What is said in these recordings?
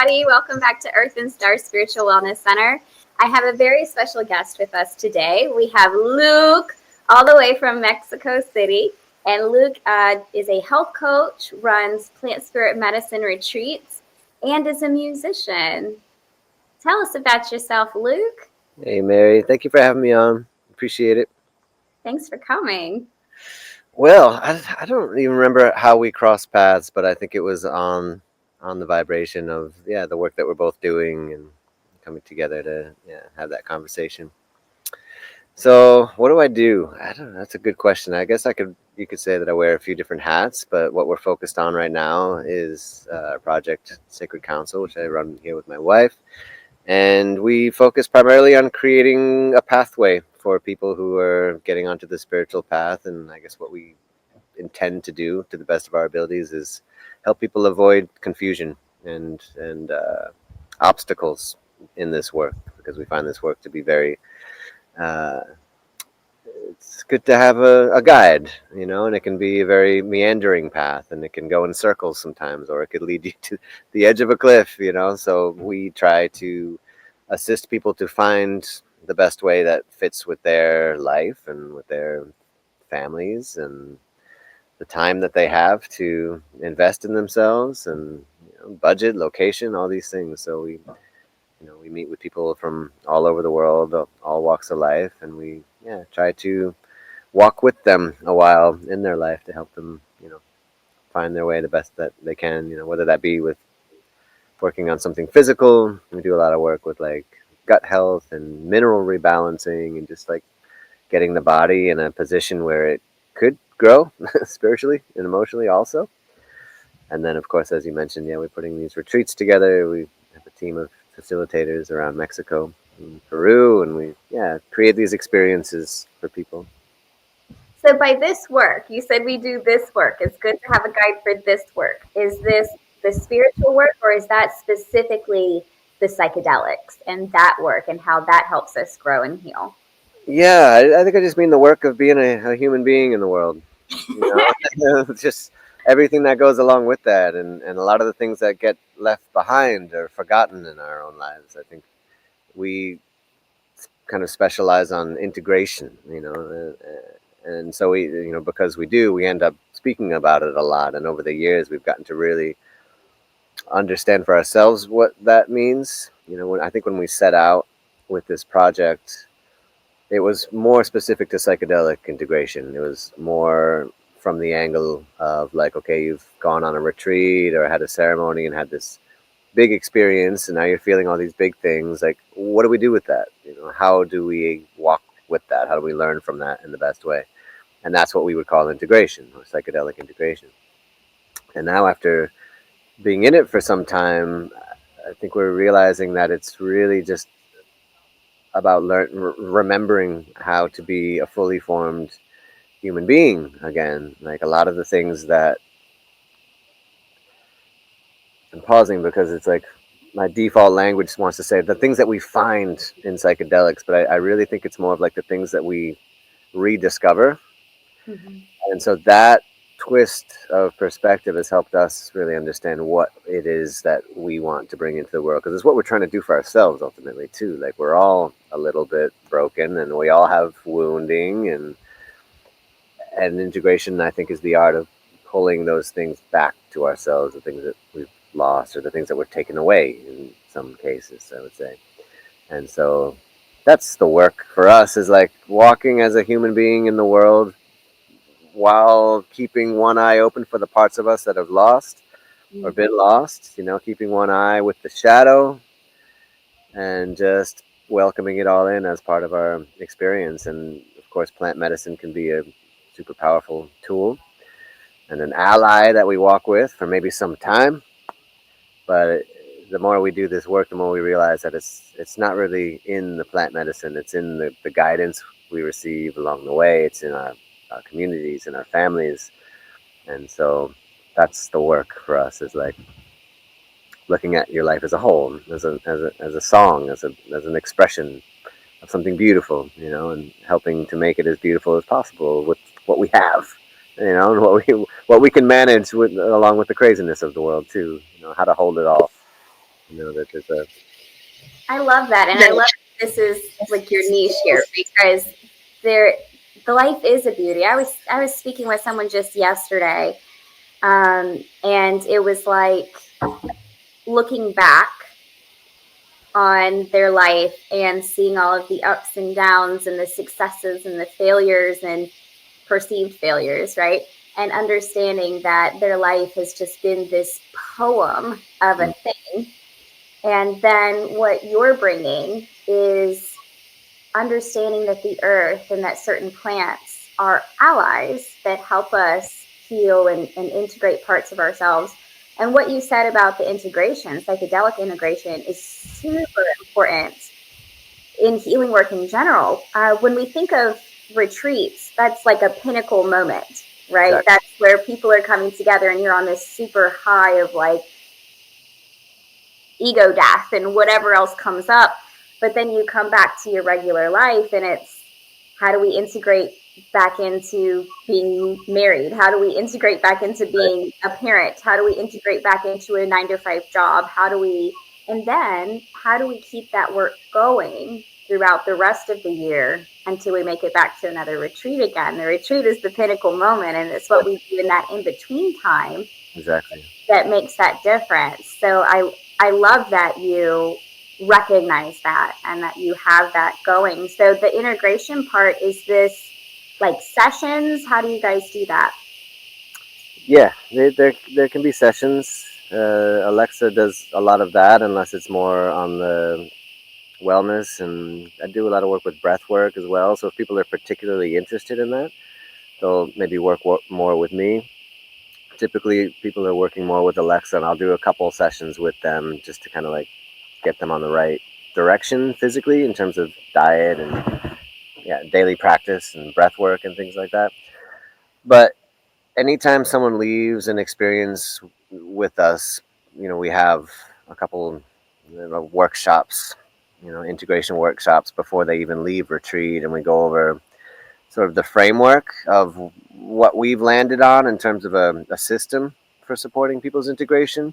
everybody. Welcome back to Earth and Star Spiritual Wellness Center. I have a very special guest with us today. We have Luke, all the way from Mexico City. And Luke is a health coach, runs plant spirit medicine retreats, and is a musician. Tell us about yourself, Luke. Hey, Mary. Thank you for having me on. Appreciate it. Thanks for coming. Well, I don't even remember how we crossed paths, but I think it was on the vibration of the work that we're both doing and coming together to have that conversation. So what do I do? I don't know. That's a good question. I guess you could say that I wear a few different hats, but what we're focused on right now is our project Sacred Council, which I run here with my wife. And we focus primarily on creating a pathway for people who are getting onto the spiritual path. And I guess what we intend to do to the best of our abilities is help people avoid confusion and obstacles in this work, because we find this work to be very it's good to have a guide, and it can be a very meandering path, and it can go in circles sometimes, or it could lead you to the edge of a cliff, so we try to assist people to find the best way that fits with their life and with their families and the time that they have to invest in themselves, and budget, location, all these things. So we meet with people from all over the world, all walks of life, and we try to walk with them a while in their life to help them, find their way the best that they can, whether that be with working on something physical. We do a lot of work with like gut health and mineral rebalancing and just like getting the body in a position where it could grow spiritually and emotionally also. And then, of course, as you mentioned, we're putting these retreats together. We have a team of facilitators around Mexico and Peru, and we create these experiences for people. So by this work, you said we do this work. It's good to have a guide for this work. Is this the spiritual work, or is that specifically the psychedelics and that work and how that helps us grow and heal? Yeah, I think I just mean the work of being a human being in the world. Just everything that goes along with that, and a lot of the things that get left behind or forgotten in our own lives. I think we kind of specialize on integration, and so we, because we end up speaking about it a lot. And over the years, we've gotten to really understand for ourselves what that means. When we set out with this project, it was more specific to psychedelic integration. It was more from the angle of like, okay, you've gone on a retreat or had a ceremony and had this big experience, and now you're feeling all these big things. Like, what do we do with that? How do we walk with that? How do we learn from that in the best way? And that's what we would call integration, or psychedelic integration. And now, after being in it for some time, I think we're realizing that it's really just about remembering how to be a fully formed human being again. Like a lot of the things that I'm pausing because it's like my default language wants to say the things that we find in psychedelics, but I really think it's more of like the things that we rediscover. Mm-hmm. And so that twist of perspective has helped us really understand what it is that we want to bring into the world, because it's what we're trying to do for ourselves ultimately too. Like, we're all a little bit broken, and we all have wounding, and integration, I think, is the art of pulling those things back to ourselves, the things that we've lost or the things that were taken away in some cases, I would say. And so that's the work for us, is like walking as a human being in the world while keeping one eye open for the parts of us that have lost or been lost, keeping one eye with the shadow and just welcoming it all in as part of our experience. And of course, plant medicine can be a super powerful tool and an ally that we walk with for maybe some time. But the more we do this work, the more we realize that it's not really in the plant medicine. It's in the guidance we receive along the way. It's in our communities and our families. And so that's the work for us, is like looking at your life as a whole, as a song, as an expression of something beautiful, and helping to make it as beautiful as possible with what we have, and what we can manage with, along with the craziness of the world too. How to hold it all. That there's a I love that, and I love this is like your niche here because there, the life is a beauty. I was speaking with someone just yesterday, and it was like looking back on their life and seeing all of the ups and downs and the successes and the failures and perceived failures, right? And understanding that their life has just been this poem of a thing. And then what you're bringing is understanding that the earth and that certain plants are allies that help us heal and integrate parts of ourselves. And what you said about the integration, psychedelic integration, is super important in healing work in general. When we think of retreats, that's like a pinnacle moment, right? exactly. That's where people are coming together and you're on this super high of like ego death and whatever else comes up. But then you come back to your regular life and it's how do we integrate back into being married? How do we integrate back into being a parent? How do we integrate back into a 9 to 5 job? And then how do we keep that work going throughout the rest of the year until we make it back to another retreat again? The retreat is the pinnacle moment, and it's what we do in that in between time Exactly. that makes that difference. So I love that you recognize that and that you have that going. So the integration part, is this like sessions? How do you guys do that? Yeah, there can be sessions. Alexa does a lot of that, unless it's more on the wellness, and I do a lot of work with breath work as well. So if people are particularly interested in that, they'll maybe work more with me. Typically, people are working more with Alexa, and I'll do a couple sessions with them just to kind of like get them on the right direction physically in terms of diet and yeah, daily practice and breath work and things like that. But anytime someone leaves an experience with us, we have a couple workshops, integration workshops before they even leave retreat, and we go over sort of the framework of what we've landed on in terms of a system for supporting people's integration.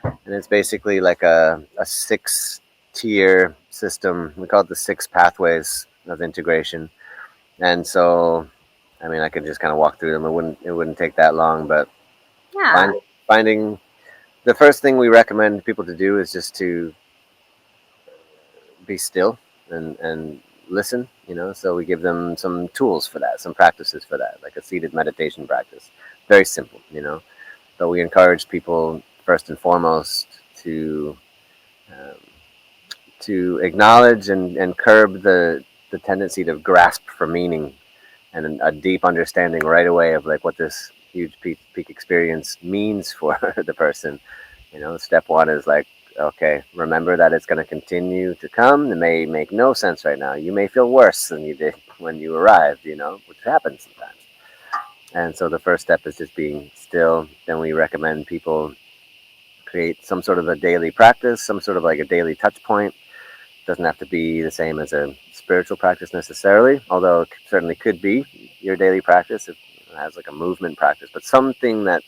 And it's basically like a 6-tier system. We call it the 6 pathways of integration. And so, I mean, I could just kind of walk through them. It wouldn't take that long, but Yeah. find, finding the first thing we recommend people to do is just to be still and listen. So we give them some tools for that, some practices for that, like a seated meditation practice. Very simple. But we encourage people first and foremost um, to acknowledge and curb the tendency to grasp for meaning and a deep understanding right away of like what this huge peak experience means for the person. Step one is like, okay, remember that it's going to continue to come. It may make no sense right now. You may feel worse than you did when you arrived, which happens sometimes. And so the first step is just being still. Then we recommend people create some sort of a daily practice, some sort of like a daily touch point. Doesn't have to be the same as a spiritual practice necessarily, although it certainly could be your daily practice. It has like a movement practice, but something that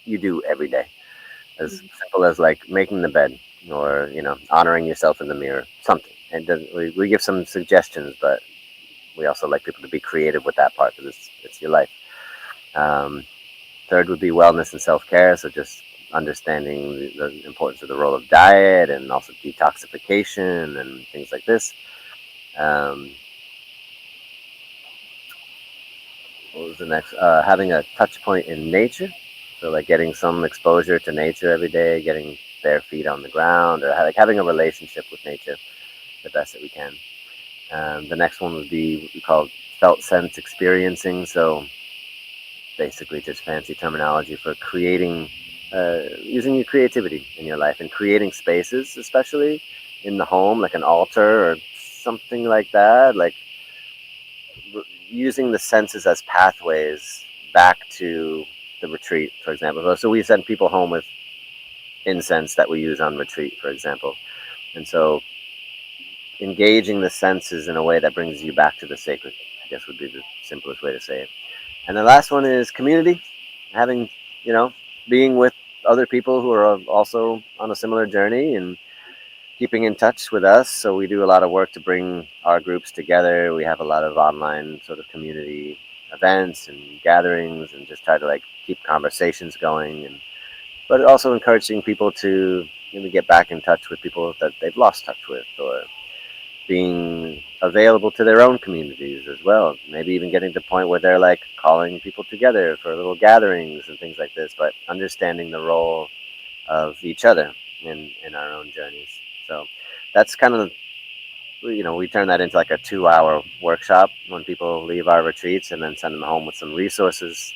you do every day, as simple as like making the bed or honoring yourself in the mirror, something. And we give some suggestions, but we also like people to be creative with that part because it's your life. Um, Third would be wellness and self-care, so just understanding the importance of the role of diet and also detoxification and things like this. Um, what was the next? Having a touch point in nature, so like getting some exposure to nature every day, getting bare feet on the ground, or like having a relationship with nature the best that we can. The next one would be what we call felt sense experiencing, so basically just fancy terminology for creating, using your creativity in your life and creating spaces, especially in the home, like an altar or something like that, like using the senses as pathways back to the retreat, for example. So we send people home with incense that we use on retreat, for example. And so engaging the senses in a way that brings you back to the sacred, I guess would be the simplest way to say it. And the last one is community, having, being with other people who are also on a similar journey and keeping in touch with us. So we do a lot of work to bring our groups together. We have a lot of online sort of community events and gatherings, and just try to like keep conversations going, and but also encouraging people to maybe get back in touch with people that they've lost touch with, or being available to their own communities as well. Maybe even getting to the point where they're like calling people together for little gatherings and things like this, but understanding the role of each other in our own journeys. So that's kind of, we turn that into like a 2 hour workshop when people leave our retreats, and then send them home with some resources,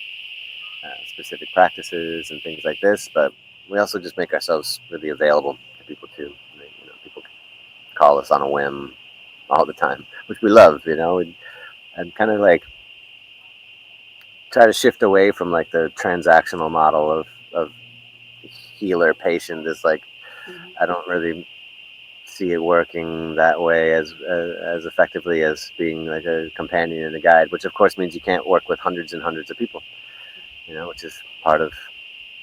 specific practices and things like this. But we also just make ourselves really available to people too. People call us on a whim all the time, which we love. And kind of like try to shift away from like the transactional model of healer patient. Is like, I don't really see it working that way as effectively as being like a companion and a guide, which of course means you can't work with hundreds and hundreds of people, which is part of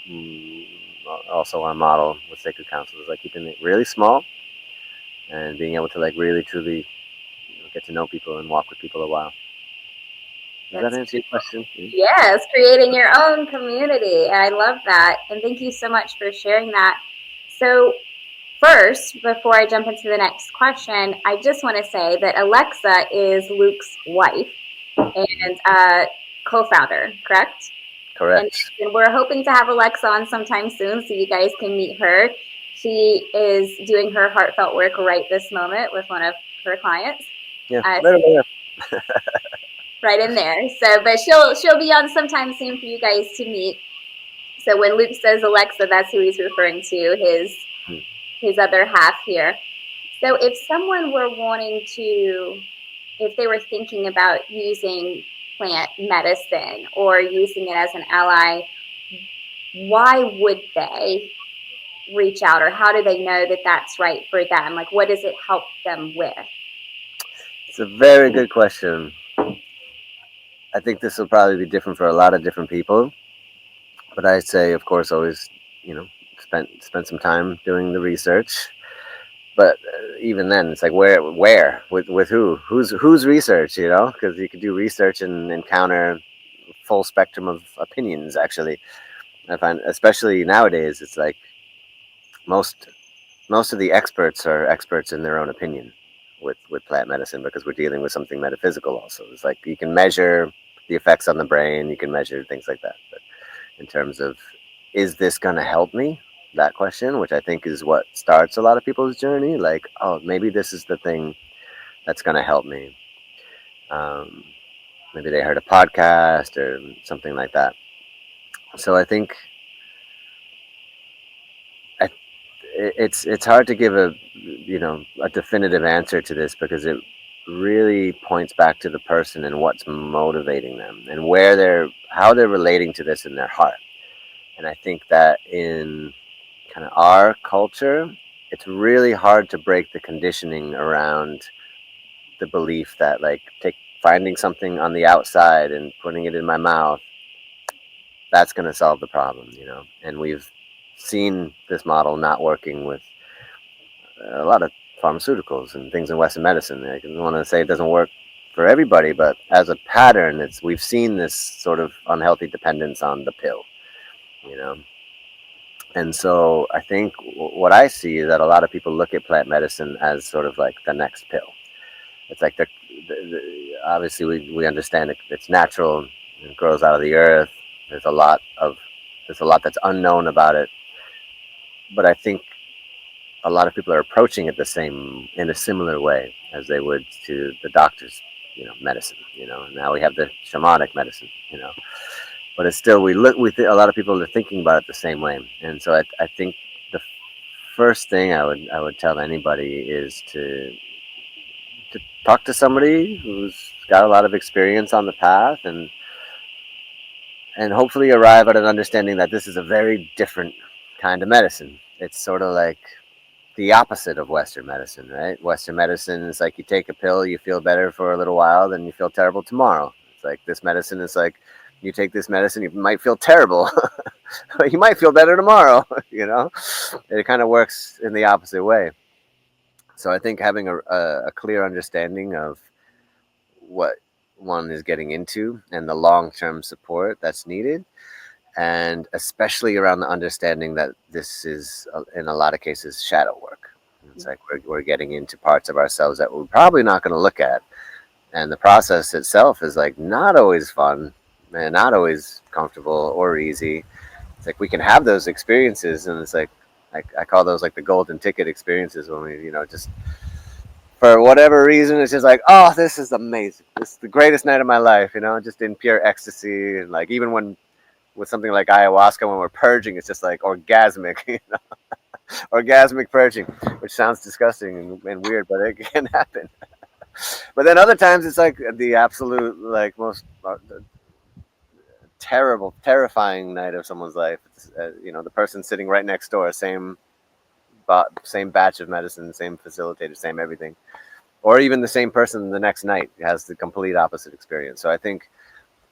mm, also our model with sacred council, is like keeping it really small and being able to like really truly get to know people and walk with people a while. Does that answer your question? Yes, creating your own community. I love that. And thank you so much for sharing that. So first, before I jump into the next question, I just want to say that Alexa is Luke's wife and co-founder, correct? Correct. And we're hoping to have Alexa on sometime soon so you guys can meet her. She is doing her heartfelt work right this moment with one of her clients. Yeah, right, right in there. So, but she'll be on sometime soon for you guys to meet. So when Luke says Alexa, that's who he's referring to, his other half here. So if someone were if they were thinking about using plant medicine or using it as an ally, why would they reach out, or how do they know that that's right for them? Like, what does it help them with? It's a very good question. I think this will probably be different for a lot of different people, but I'd say, of course, always, spend some time doing the research. But even then, it's like where with whose research, because you could do research and encounter full spectrum of opinions. Actually, I find, especially nowadays, it's like most of the experts are experts in their own opinion with plant medicine, because we're dealing with something metaphysical also. It's like you can measure the effects on the brain, you can measure things like that, but in terms of, is this going to help me, that question, which I think is what starts a lot of people's journey, like, oh, maybe this is the thing that's going to help me. Maybe they heard a podcast or something like that. So I think it's hard to give a definitive answer to this, because it really points back to the person and what's motivating them and how they're relating to this in their heart. And I think that in kind of our culture, it's really hard to break the conditioning around the belief that like finding something on the outside and putting it in my mouth, that's going to solve the problem, and we've seen this model not working with a lot of pharmaceuticals and things in Western medicine. I don't want to say it doesn't work for everybody, but as a pattern, we've seen this sort of unhealthy dependence on the pill, And so I think what I see is that a lot of people look at plant medicine as sort of like the next pill. It's like obviously we understand it's natural, it grows out of the earth. There's a lot that's unknown about it, but I think a lot of people are approaching it in a similar way as they would to the doctor's, medicine. And now we have the shamanic medicine, but it's still, a lot of people are thinking about it the same way. And so I think the first thing I would tell anybody is to talk to somebody who's got a lot of experience on the path, and hopefully arrive at an understanding that this is a very different kind of medicine. It's sort of like the opposite of Western medicine, right? Western medicine is like you take a pill, you feel better for a little while, then you feel terrible tomorrow. It's like this medicine is like, you take this medicine, you might feel terrible, but you might feel better tomorrow. It kind of works in the opposite way. So I think having a clear understanding of what one is getting into and the long-term support that's needed, and especially around the understanding that this is in a lot of cases shadow work. It's like we're getting into parts of ourselves that we're probably not going to look at, and the process itself is like not always fun and not always comfortable or easy. It's like we can have those experiences, and it's like I call those like the golden ticket experiences when we, just for whatever reason, it's just like, oh, this is amazing. This is the greatest night of my life, just in pure ecstasy. And like, even when with something like ayahuasca, when we're purging, it's just like orgasmic, orgasmic purging, which sounds disgusting and weird, but it can happen. But then other times it's like the absolute, like, most terrible, terrifying night of someone's life. It's, the person sitting right next door, same batch of medicine, same facilitator, same everything. Or even the same person the next night has the complete opposite experience. So I think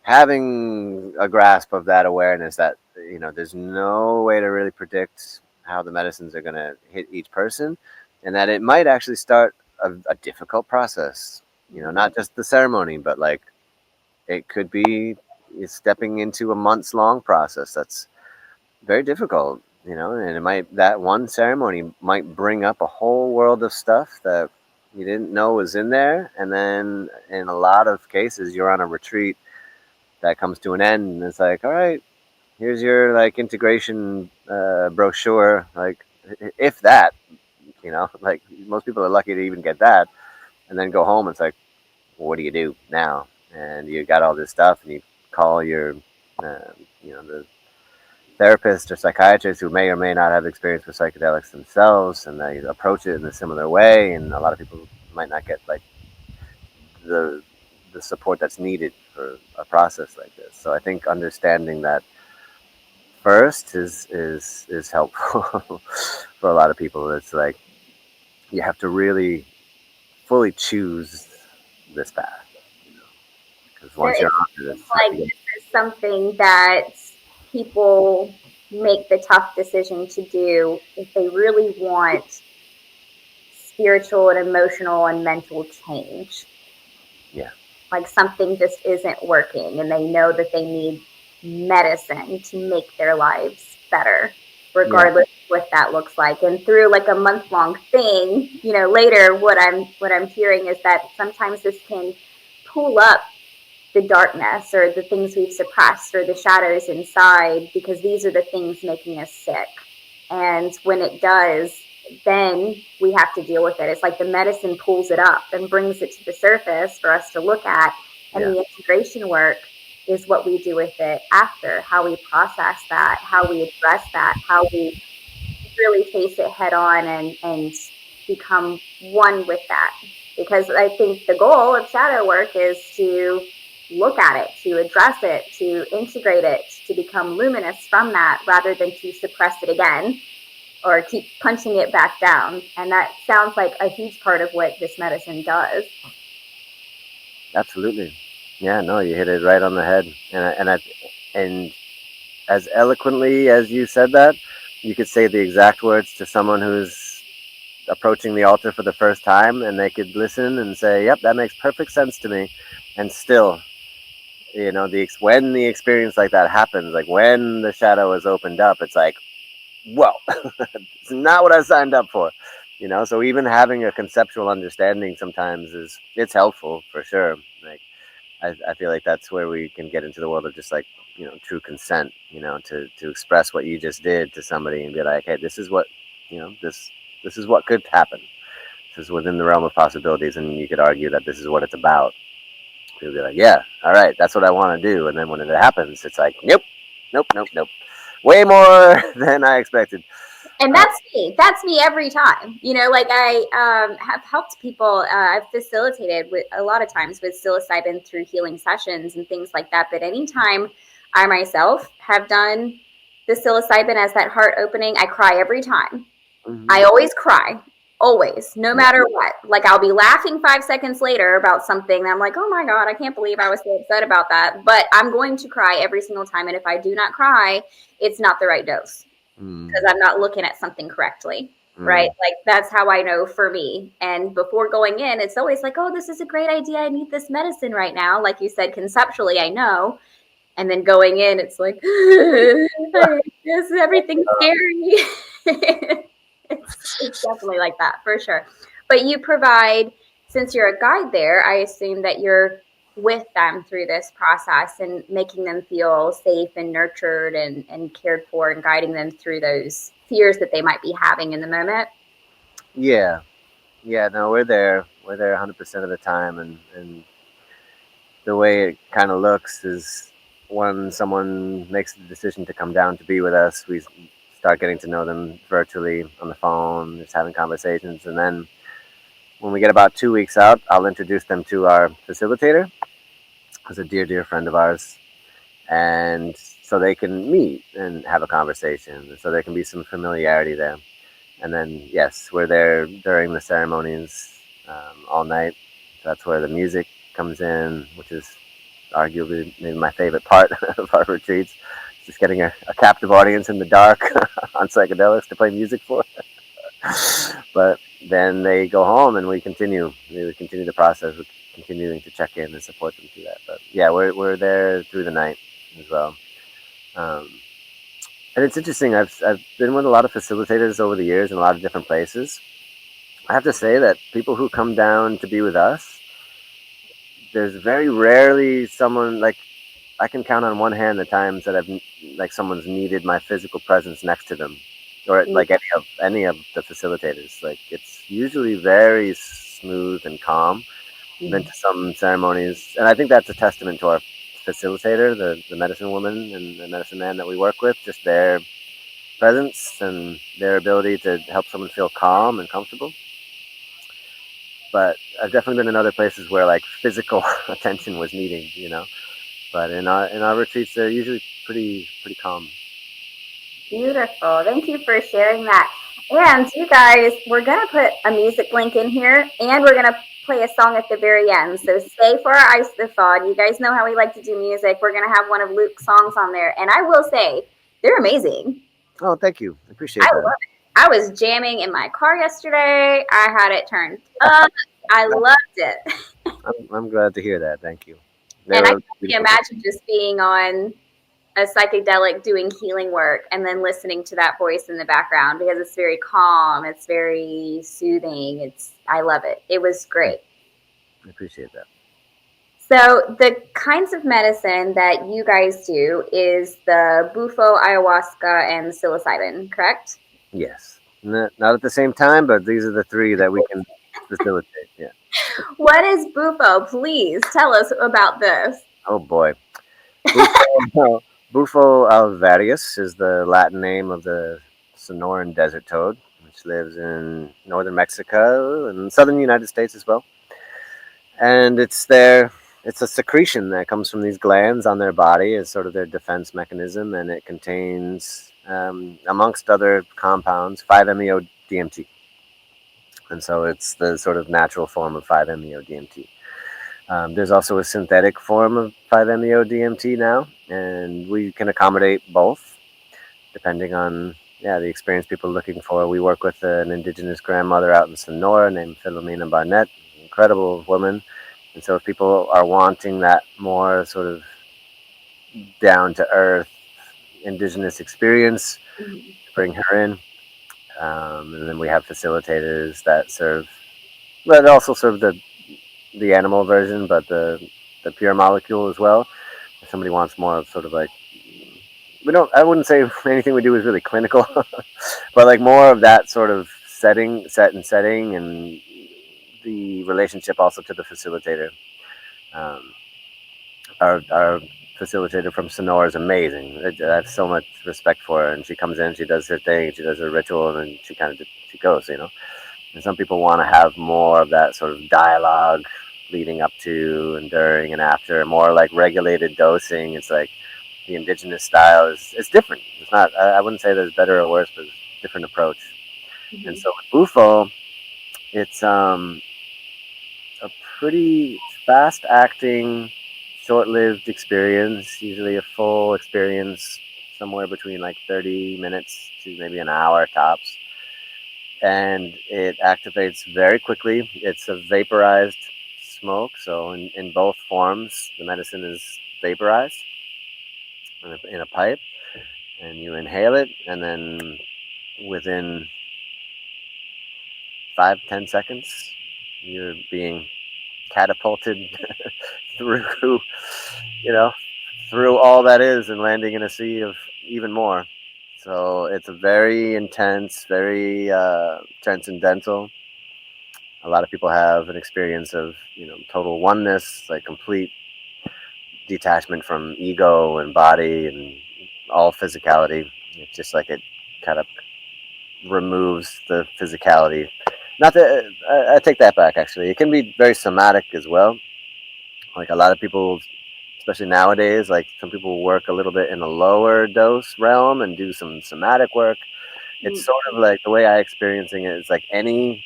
having a grasp of that awareness that, there's no way to really predict how the medicines are going to hit each person, and that it might actually start a difficult process, not just the ceremony, but like it could be stepping into a months long process that's very difficult, and that one ceremony might bring up a whole world of stuff that you didn't know was in there. And then in a lot of cases, you're on a retreat that comes to an end, and it's like, all right, here's your like integration brochure, like if that, like most people are lucky to even get that, and then go home. It's like, well, what do you do now? And you got all this stuff, and you call your, the therapist or psychiatrist who may or may not have experience with psychedelics themselves, and they approach it in a similar way. And a lot of people might not get like the the support that's needed for a process like this. So I think understanding that first is helpful for a lot of people. It's like you have to really fully choose this path, because So once you're it onto this, seems like this is something that people make the tough decision to do if they really want spiritual and emotional and mental change. yeah, Like something just isn't working and they know that they need medicine to make their lives better, yeah, regardless of what that looks like. And through like a month-long thing, later what I'm hearing is that sometimes this can pull up the darkness or the things we've suppressed or the shadows inside, because these are the things making us sick. And when it does, then we have to deal with it. It's like the medicine pulls it up and brings it to the surface for us to look at. And yeah. the integration work is what we do with it after, how we process that, how we address that, how we really face it head on and become one with that. Because I think the goal of shadow work is to look at it, to address it, to integrate it, to become luminous from that rather than to suppress it again or keep punching it back down. And that sounds like a huge part of what this medicine does. Absolutely. Yeah, no, you hit it right on the head. And as eloquently as you said that, you could say the exact words to someone who's approaching the altar for the first time, and they could listen and say, "Yep, that makes perfect sense to me." And still, when the experience like that happens, like when the shadow is opened up, it's like, whoa, it's not what I signed up for. So even having a conceptual understanding sometimes it's helpful for sure. Like I feel like that's where we can get into the world of just like, true consent, to express what you just did to somebody and be like, hey, this is what, this is what could happen. This is within the realm of possibilities, and you could argue that this is what it's about. People be like, yeah, all right, that's what I want to do. And then when it happens, it's like, nope, nope, nope, nope. Way more than I expected. And that's me. That's me every time. Like I have helped people. I've facilitated with a lot of times with psilocybin through healing sessions and things like that. But anytime I myself have done the psilocybin as that heart opening, I cry every time. Mm-hmm. I always cry. Always, no Yeah. matter what. Like I'll be laughing 5 seconds later about something. And I'm like, oh my God, I can't believe I was so upset about that. But I'm going to cry every single time. And if I do not cry, it's not the right dose, because I'm not looking at something correctly. right? Mm. Like that's how I know for me. And before going in, it's always like, oh, this is a great idea. I need this medicine right now. Like you said, conceptually, I know. And then going in, it's like, this everything's scary. It's definitely like that for sure. But you provide, since you're a guide there, I assume that you're with them through this process and making them feel safe and nurtured and cared for and guiding them through those fears that they might be having in the moment. Yeah, yeah. No, we're there. We're there 100% of the time, and the way it kind of looks is when someone makes the decision to come down to be with us, we start getting to know them virtually on the phone, just having conversations, and then when we get about 2 weeks out, I'll introduce them to our facilitator, who's a dear, dear friend of ours, and so they can meet and have a conversation. So there can be some familiarity there. And then, yes, we're there during the ceremonies all night. That's where the music comes in, which is arguably maybe my favorite part of our retreats. Just getting a captive audience in the dark on psychedelics to play music for. But then they go home and we continue. We continue the process. We're continuing to check in and support them through that. But yeah, we're there through the night as well. Um, and it's interesting. I've been with a lot of facilitators over the years in a lot of different places. I have to say that people who come down to be with us, there's very rarely someone like I can count on one hand the times that I've like someone's needed my physical presence next to them, or like any of the facilitators. Like it's usually very smooth and calm. I've been to some ceremonies, and I think that's a testament to our facilitator, the medicine woman and the medicine man that we work with. Just their presence and their ability to help someone feel calm and comfortable. But I've definitely been in other places where like physical attention was needed. But in our retreats, they're usually pretty calm. Beautiful. Thank you for sharing that. And you guys, we're going to put a music link in here and we're going to play a song at the very end. So stay for our Ice the Thought. You guys know how we like to do music. We're going to have one of Luke's songs on there. And I will say, they're amazing. Oh, thank you. I I appreciate that. love it. I was jamming in my car yesterday. I had it turned up. I loved it. I'm glad to hear that. Thank you. They And I were can only beautiful. imagine just being on a psychedelic doing healing work and then listening to that voice in the background because it's very calm, it's very soothing. I love it. It was great. I appreciate that. So the kinds of medicine that you guys do is the Bufo, ayahuasca, and psilocybin, correct? Yes. Not at the same time, but these are the three that we can facilitate. Yeah. What is Bufo? Please tell us about this. Oh boy. Bufo, Bufo alvarius is the Latin name of the Sonoran desert toad, which lives in northern Mexico and southern United States as well. And it's a secretion that comes from these glands on their body as sort of their defense mechanism, and it contains, amongst other compounds, 5-MeO-DMT. And so it's the sort of natural form of 5-MeO-DMT. There's also a synthetic form of 5-MeO-DMT now, and we can accommodate both depending on the experience people are looking for. We work with an indigenous grandmother out in Sonora named Philomena Barnett, an incredible woman. And so if people are wanting that more sort of down to earth indigenous experience, bring her in. And then we have facilitators that serve, but also serve the animal version, but the pure molecule as well. If somebody wants more of sort of like, I wouldn't say anything we do is really clinical, but like more of that sort of set and setting, and the relationship also to the facilitator. Um, our facilitator from Sonora is amazing. I have so much respect for her, and she comes in, she does her thing, she does her ritual, and then she goes. And some people want to have more of that sort of dialogue leading up to and during and after, more like regulated dosing. It's like the indigenous style it's different. It's not. I wouldn't say there's better or worse, but it's a different approach. And so with Bufo, it's a pretty fast acting, short lived experience, usually a full experience somewhere between like 30 minutes to maybe an hour tops. and it activates very quickly. It's a vaporized smoke, so in both forms, the medicine is vaporized in a pipe, and you inhale it, and then within 5-10 seconds, you're being catapulted through, you know, through all that is and landing in a sea of even more. So it's a very intense, very transcendental. A lot of people have an experience of, total oneness, like complete detachment from ego and body and all physicality. It's just like it kind of removes the physicality. Not that I take that back. Actually, it can be very somatic as well. Like a lot of people, especially nowadays, like some people work a little bit in a lower dose realm and do some somatic work. It's sort of like the way I experiencing it is like any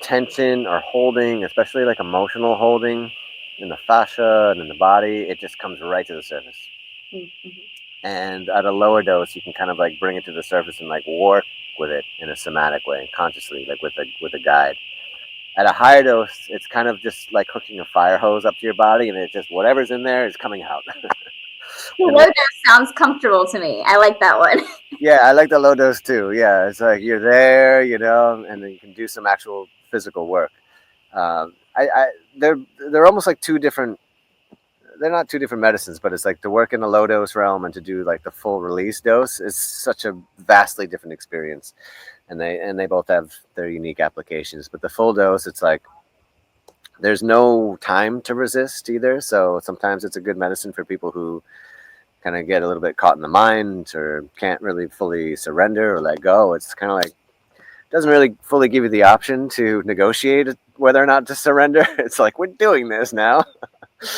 tension or holding, especially like emotional holding in the fascia and in the body, it just comes right to the surface. Mm-hmm. And at a lower dose, you can kind of like bring it to the surface and like work with it in a somatic way, consciously, like with a guide. At a higher dose, it's kind of just like hooking a fire hose up to your body, and it just whatever's in there is coming out. The low dose sounds comfortable to me. I like that one. Yeah, I like the low dose too. Yeah, it's like you're there, and then you can do some actual physical work. I they're almost like two different. They're not two different medicines, but it's like to work in the low dose realm and to do like the full release dose is such a vastly different experience, and they both have their unique applications. But the full dose, it's like there's no time to resist either. So sometimes it's a good medicine for people who kind of get a little bit caught in the mind or can't really fully surrender or let go. It's kind of like doesn't really fully give you the option to negotiate whether or not to surrender. It's like we're doing this now.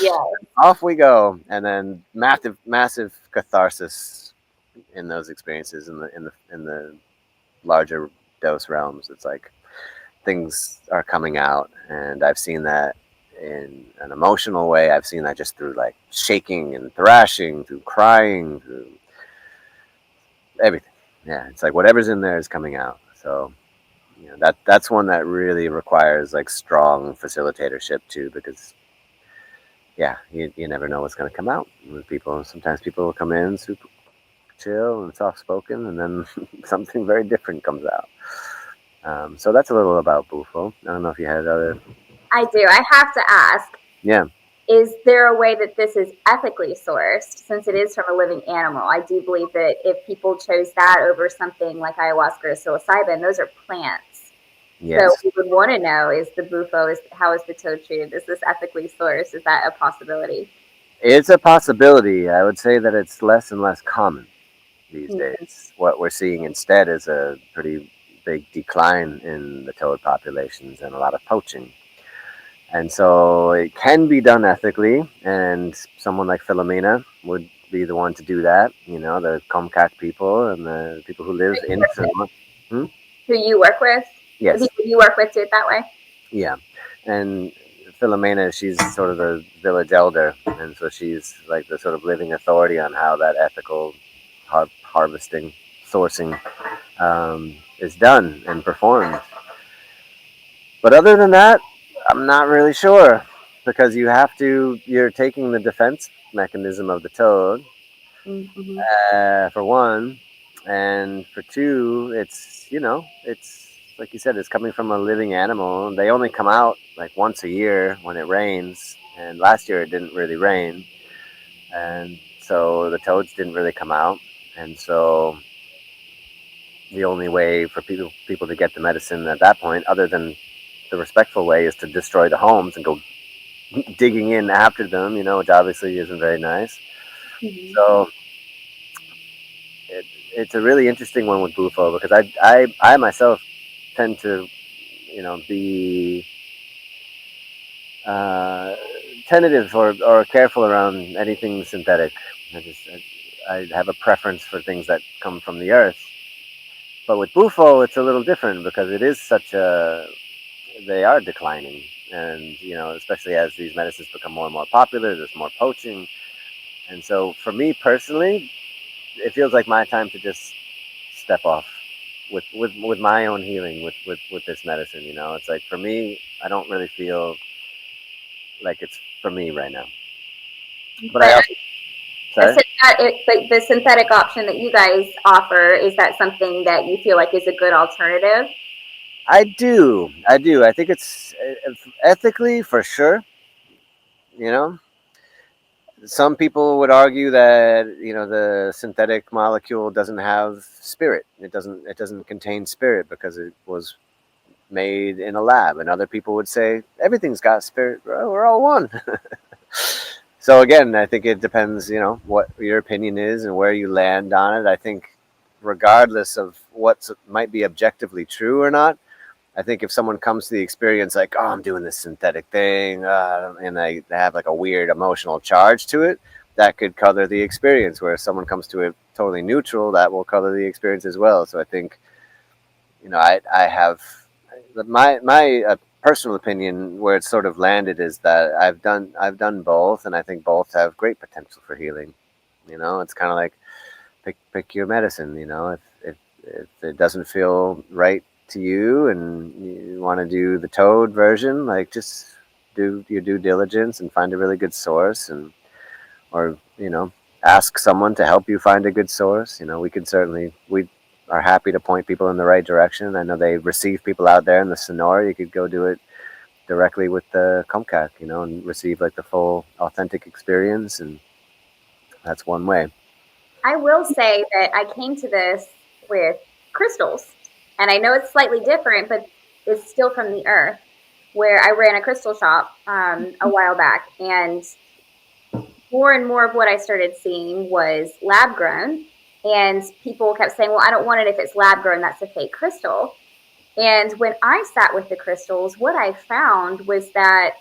Yeah. Off we go, and then massive catharsis in those experiences in the larger dose realms. It's like things are coming out, and I've seen that in an emotional way. I've seen that just through like shaking and thrashing, through crying, through everything. Yeah, it's like whatever's in there is coming out. So that's one that really requires like strong facilitatorship too, because yeah, you never know what's going to come out with people. Sometimes people will come in super chill and soft spoken, and then something very different comes out. So that's a little about Bufo. I don't know if you had other. I do. I have to ask, Yeah. is there a way that this is ethically sourced since it is from a living animal? I do believe that if people chose that over something like ayahuasca or psilocybin, those are plants. Yes. So we would want to know, is the bufo, how is the toad treated? Is this ethically sourced? Is that a possibility? It's a possibility. I would say that it's less and less common these Mm-hmm. days. What we're seeing instead is a pretty big decline in the toad populations and a lot of poaching. And so it can be done ethically, and someone like Philomena would be the one to do that. The Comcac people and the people who live in Philomena. Who you work with? Yes. The people you work with do it that way? Yeah. And Philomena, she's sort of the village elder, and so she's like the sort of living authority on how that ethical harvesting, sourcing is done and performed. But other than that, I'm not really sure because you're taking the defense mechanism of the toad, Mm-hmm. for one, and for two, it's like you said, it's coming from a living animal. They only come out like once a year when it rains, and last year it didn't really rain, and so the toads didn't really come out, and so the only way for people to get the medicine at that point, other than the respectful way, is to destroy the homes and go digging in after them, which obviously isn't very nice. Mm-hmm. So it's a really interesting one with Bufo because I myself tend to, be uh, tentative or careful around anything synthetic. I have a preference for things that come from the earth. But with Bufo, it's a little different because it is they are declining. And, especially as these medicines become more and more popular, there's more poaching. And so for me personally, it feels like my time to just step off with my own healing with this medicine. You know, it's like for me, I don't really feel like it's for me right now. But I But also, sorry. like the synthetic option that you guys offer, is that something that you feel like is a good alternative? I do. I think it's ethically for sure. You know, some people would argue that the synthetic molecule doesn't have spirit. It doesn't contain spirit because it was made in a lab, and other people would say everything's got spirit. Bro, we're all one. So again, I think it depends. What your opinion is and where you land on it. I think regardless of what might be objectively true or not, I think if someone comes to the experience like, oh, I'm doing this synthetic thing, and they have like a weird emotional charge to it, that could color the experience. Where if someone comes to it totally neutral, that will color the experience as well. So I think, I have my personal opinion where it's sort of landed is that I've done both, and I think both have great potential for healing. It's kind of like pick your medicine. If it doesn't feel right to you and you want to do the toad version, like just do your due diligence and find a really good source, and or ask someone to help you find a good source. We are happy to point people in the right direction. I know they receive people out there in the Sonora. You could go do it directly with the Comcac, and receive like the full authentic experience, and that's one way. I will say that I came to this with crystals, and I know it's slightly different, but it's still from the earth. Where I ran a crystal shop a while back, and more and more of what I started seeing was lab grown. And people kept saying, well, I don't want it if it's lab grown, that's a fake crystal. And when I sat with the crystals, what I found was that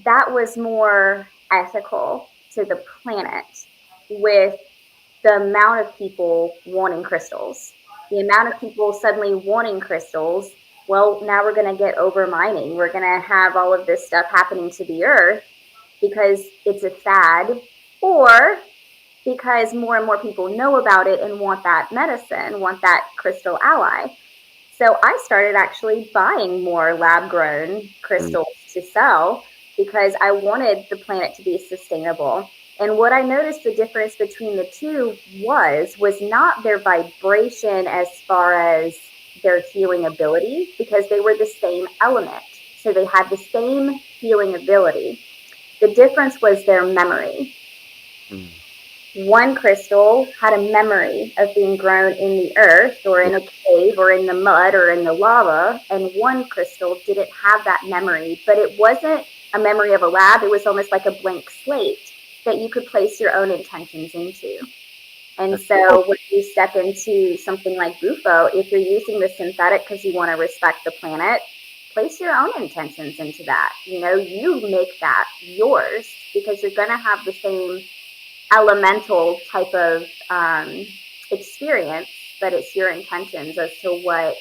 that was more ethical to the planet, with the amount of people wanting crystals. The amount of people suddenly wanting crystals, well, now we're going to get over mining. We're going to have all of this stuff happening to the earth because it's a fad, or because more and more people know about it and want that medicine, want that crystal ally. So I started actually buying more lab grown Mm. crystals to sell because I wanted the planet to be sustainable. And what I noticed the difference between the two was not their vibration as far as their healing ability, because they were the same element. So they had the same healing ability. The difference was their memory. Mm. One crystal had a memory of being grown in the earth or in a cave or in the mud or in the lava, and one crystal didn't have that memory, but it wasn't a memory of a lab. It was almost like a blank slate that you could place your own intentions into. And so when you step into something like Bufo, if you're using the synthetic because you want to respect the planet, place your own intentions into that. You make that yours, because you're going to have the same elemental type of experience, but it's your intentions as to what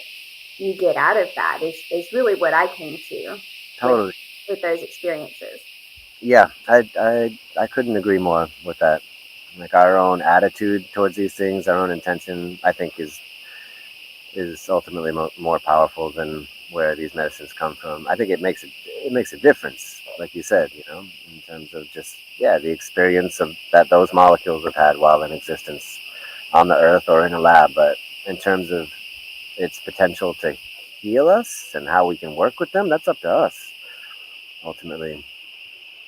you get out of that is really what I came to Totally. with those experiences. Yeah, I couldn't agree more with that. Like our own attitude towards these things, our own intention, I think is ultimately more powerful than where these medicines come from. I think it makes a difference, like you said, in terms of just the experience of that those molecules have had while in existence on the earth or in a lab. But in terms of its potential to heal us and how we can work with them, that's up to us ultimately.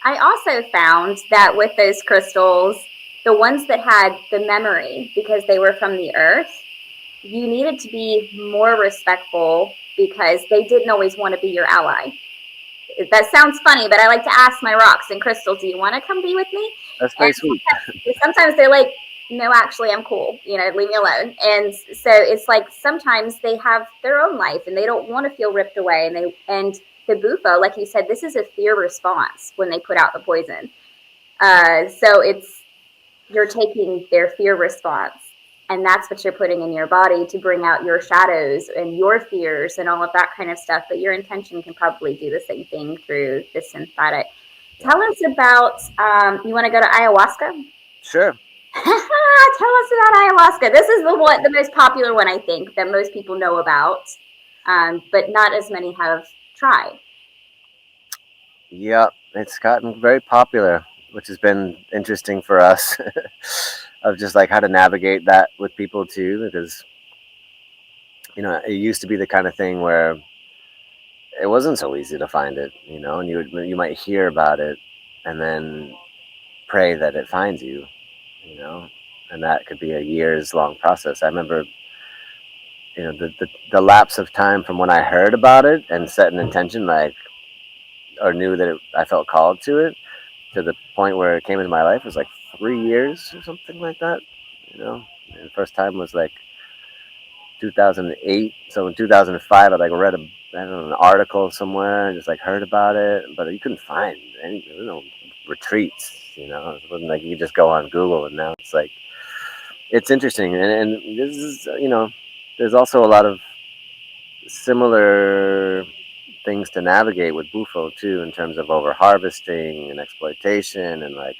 I also found that with those crystals, the ones that had the memory because they were from the earth, you needed to be more respectful because they didn't always want to be your ally. That sounds funny, but I like to ask my rocks and crystals, do you want to come be with me? That's And very sweet. sometimes they're like, no, actually, I'm cool. Leave me alone. And so it's like sometimes they have their own life and they don't want to feel ripped away. And the Bufo, like you said, this is a fear response when they put out the poison. So you're taking their fear response, and that's what you're putting in your body to bring out your shadows and your fears and all of that kind of stuff. But your intention can probably do the same thing through the synthetic. Tell us about, you want to go to ayahuasca? Sure. Tell tell us about ayahuasca. This is the most popular one, I think, that most people know about, but not as many have tried. Yeah, it's gotten very popular, which has been interesting for us of just like how to navigate that with people too, because it used to be the kind of thing where it wasn't so easy to find it, and you might hear about it and then pray that it finds you, you know, and that could be a years long process. I remember, the lapse of time from when I heard about it and set an intention, like, or knew that I felt called to the point where it came into my life was like 3 years or something like that. And the first time was like 2008. So in 2005, I like read I don't know, an article somewhere and just like heard about it, but you couldn't find any, retreats. It wasn't like you could just go on Google, and now it's like it's interesting, and this is there's also a lot of similar things to navigate with Bufo too, in terms of over harvesting and exploitation, and like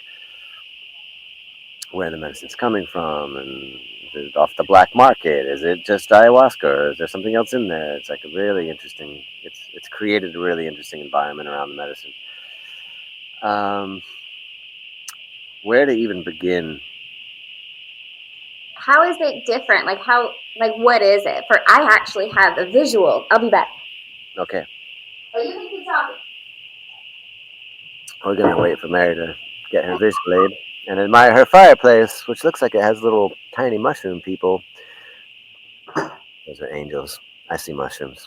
where the medicine's coming from, and is it off the black market? Is it just ayahuasca, or is there something else in there? It's like a really interesting. It's created a really interesting environment around the medicine. Um, where to even begin? How is it different? What is it? I actually have a visual. I'll be back. Okay. Oh, you can keep talking. We're gonna wait for Mary to get her visual aid and admire her fireplace, which looks like it has little tiny mushroom people. Those are angels. I see mushrooms.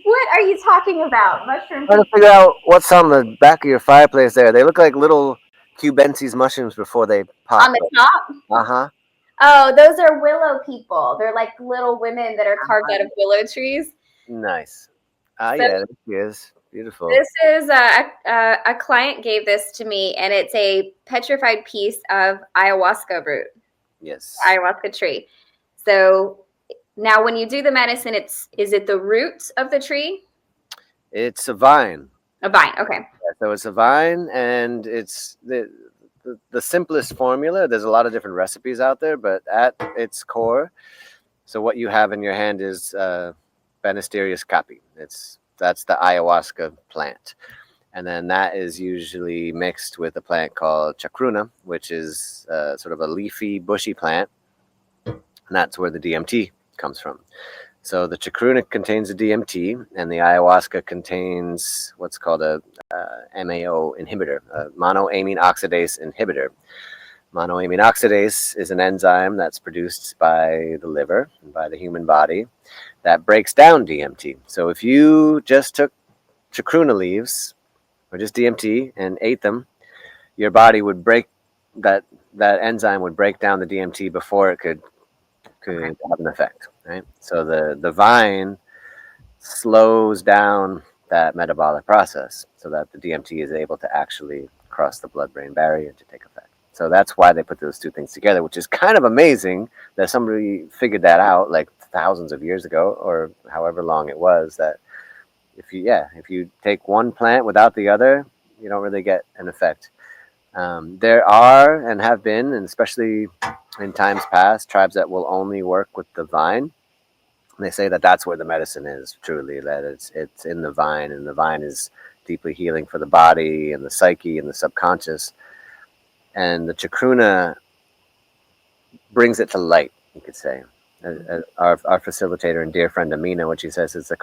What are you talking about? Mushroom Trying to figure out what's on the back of your fireplace there. They look like little cubensis mushrooms before they pop. on the top? Uh-huh. Oh, those are willow people. They're like little women that are carved out of willow trees. Nice. Ah, So yeah, there she is. Beautiful. this is a client gave this to me, and it's a petrified piece of ayahuasca root, Yes. ayahuasca tree. So now, when you do the medicine, is it the root of the tree? It's a vine. A vine. Okay. Yeah, so it's a vine, and it's the simplest formula. There's a lot of different recipes out there, but at its core, so what you have in your hand is Banisterius capi. That's the ayahuasca plant, and then that is usually mixed with a plant called chacruna, which is sort of a leafy, bushy plant, and that's where the DMT comes from. So the chacruna contains the DMT, and the ayahuasca contains what's called a MAO inhibitor, a monoamine oxidase inhibitor. Monoamine oxidase is an enzyme that's produced by the liver and by the human body that breaks down DMT. So if you just took chacruna leaves or just DMT and ate them, your body would break that enzyme would break down the DMT before it could have an effect, right? So the vine slows down that metabolic process so that the DMT is able to actually cross the blood-brain barrier to take effect. So that's why they put those two things together, which is kind of amazing that somebody figured that out like thousands of years ago, or however long it was, that if you take one plant without the other, you don't really get an effect. There are and have been, and especially in times past, tribes that will only work with the vine. They say that that's where the medicine is, truly, that it's in the vine, and the vine is deeply healing for the body and the psyche and the subconscious. And the chacruna brings it to light, you could say. Our facilitator and dear friend Amina, what she says is the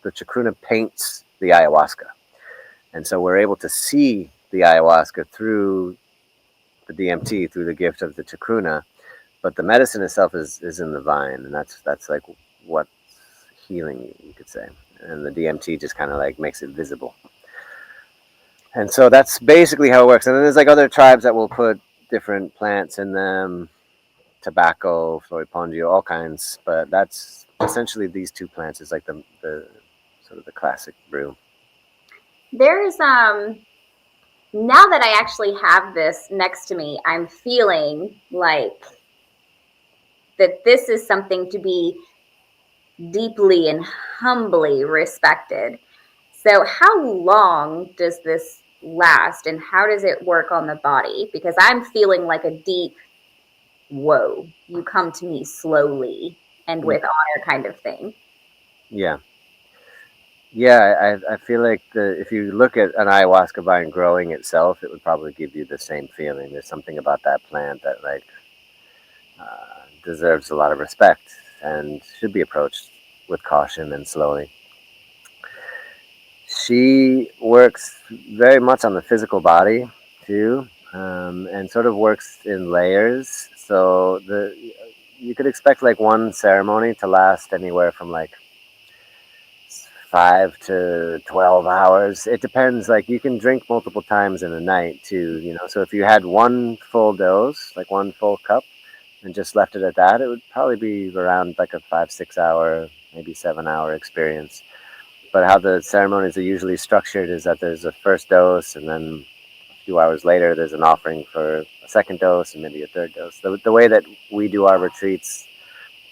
chacruna paints the ayahuasca. And so we're able to see the ayahuasca through the DMT, through the gift of the chacruna, but the medicine itself is in the vine, and that's like what's healing you could say. And the DMT just kind of like makes it visible. And so that's basically how it works. And then there's like other tribes that will put different plants in them, tobacco, floripondio, all kinds. But that's essentially these two plants is like the sort of the classic brew. There's now that I actually have this next to me, I'm feeling like that this is something to be deeply and humbly respected. So how long does this last, and how does it work on the body? Because I'm feeling like a deep whoa, you come to me slowly and with honor kind of thing. Yeah. Yeah, I feel like if you look at an ayahuasca vine growing itself, it would probably give you the same feeling. There's something about that plant that deserves a lot of respect and should be approached with caution and slowly. She works very much on the physical body too, and sort of works in layers. So you could expect like one ceremony to last anywhere from like 5 to 12 hours. It depends. Like you can drink multiple times in a night too. So if you had one full dose, like one full cup, and just left it at that, it would probably be around like a 5 6 hour, maybe 7 hour experience. But how the ceremonies are usually structured is that there's a first dose, and then a few hours later, there's an offering for a second dose and maybe a third dose. The way that we do our retreats,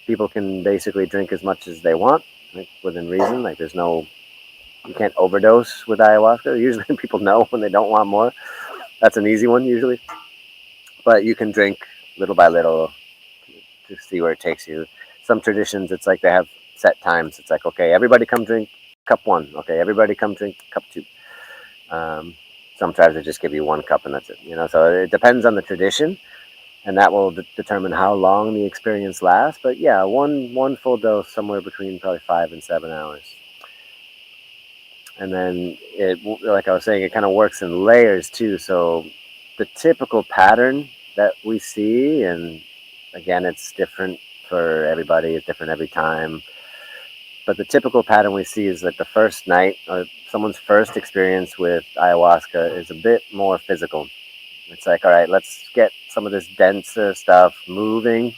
people can basically drink as much as they want, like within reason. Like you can't overdose with ayahuasca. Usually people know when they don't want more. That's an easy one usually. But you can drink little by little to see where it takes you. Some traditions, it's like they have set times. It's like, okay, everybody come drink cup one. Okay, everybody come drink cup two. Um, some tribes they just give you one cup and that's it. So it depends on the tradition, and that will determine how long the experience lasts. But yeah, one full dose somewhere between probably 5 and 7 hours, and then like I was saying, it kind of works in layers too. So the typical pattern that we see, and again, it's different for everybody. It's different every time. But the typical pattern we see is that the first night or someone's first experience with ayahuasca is a bit more physical. It's like, all right, let's get some of this denser stuff moving.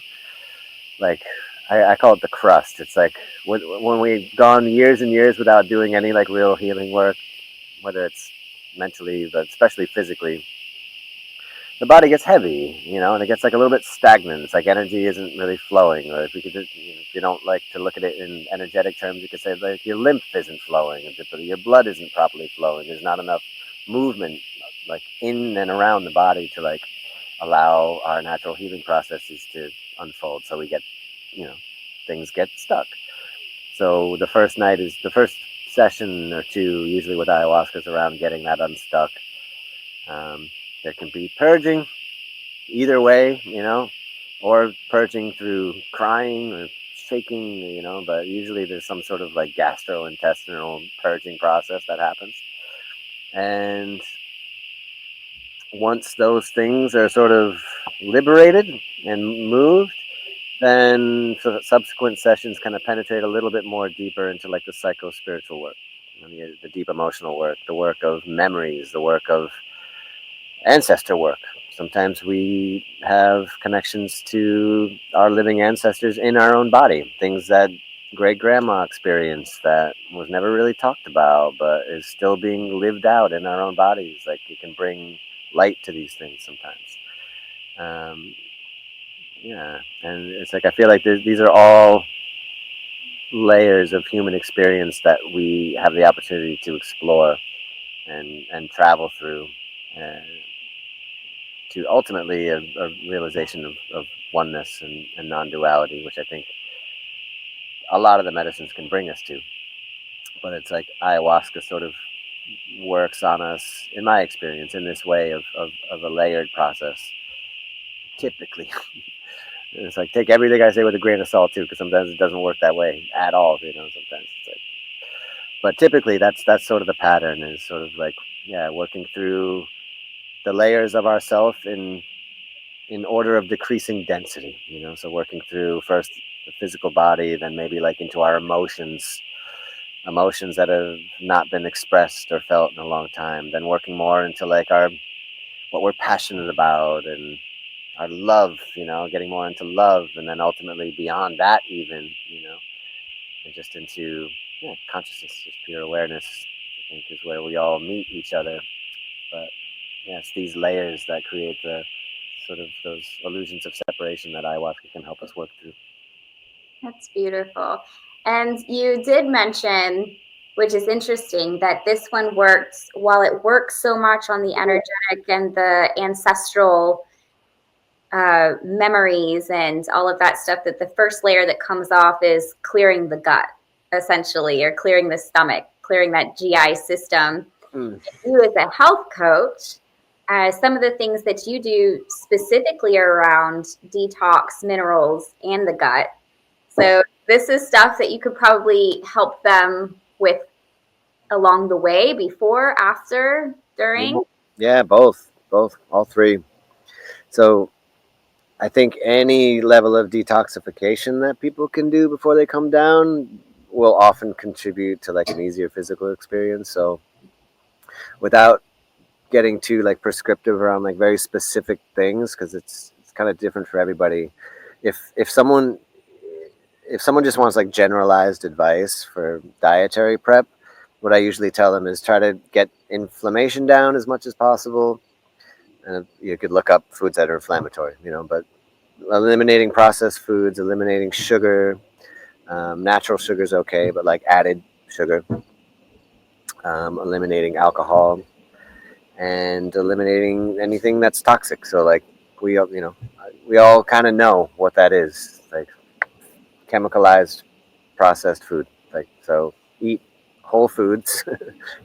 Like, I call it the crust. It's like when we've gone years and years without doing any like real healing work, whether it's mentally, but especially physically, the body gets heavy, and it gets like a little bit stagnant. It's like energy isn't really flowing. Or if you could, if you don't like to look at it in energetic terms, you could say like your lymph isn't flowing, your blood isn't properly flowing. There's not enough movement, like in and around the body to like allow our natural healing processes to unfold. So we get, things get stuck. So the first night is the first session or two, usually with ayahuasca, is around getting that unstuck. There can be purging either way, or purging through crying or shaking, but usually there's some sort of like gastrointestinal purging process that happens. And once those things are sort of liberated and moved, then subsequent sessions kind of penetrate a little bit more deeper into like the psycho-spiritual work, the deep emotional work, the work of memories, the work of ancestor work. Sometimes we have connections to our living ancestors in our own body, things that great grandma experienced that was never really talked about, but is still being lived out in our own bodies. Like you can bring light to these things sometimes. Yeah, and it's like I feel like these are all layers of human experience that we have the opportunity to explore and travel through. To ultimately a realization of oneness and non-duality, which I think a lot of the medicines can bring us to. But it's like ayahuasca sort of works on us, in my experience, in this way of a layered process. Typically, it's like take everything I say with a grain of salt too, because sometimes it doesn't work that way at all. Sometimes it's like, but typically that's sort of the pattern, is sort of like, yeah, working through the layers of ourself in order of decreasing density, so working through first the physical body, then maybe like into our emotions that have not been expressed or felt in a long time, then working more into like what we're passionate about and our love, getting more into love, and then ultimately beyond that even, and just into consciousness, just pure awareness, I think is where we all meet each other. But yeah, it's these layers that create the sort of those illusions of separation that ayahuasca can help us work through. That's beautiful. And you did mention, which is interesting, that this one works, while it works so much on the energetic and the ancestral memories and all of that stuff, that the first layer that comes off is clearing the gut, essentially, or clearing the stomach, clearing that GI system. Mm. You, as a health coach, some of the things that you do specifically are around detox, minerals, and the gut. So this is stuff that you could probably help them with along the way, before, after, during. Yeah, both, all three. So I think any level of detoxification that people can do before they come down will often contribute to like an easier physical experience. So without getting too like prescriptive around like very specific things, because it's kind of different for everybody. If someone just wants like generalized advice for dietary prep, what I usually tell them is try to get inflammation down as much as possible. And you could look up foods that are inflammatory, but eliminating processed foods, eliminating sugar, natural sugar is okay, but like added sugar, eliminating alcohol, and eliminating anything that's toxic. So like we all kind of know what that is, like chemicalized processed food. Like, so eat whole foods,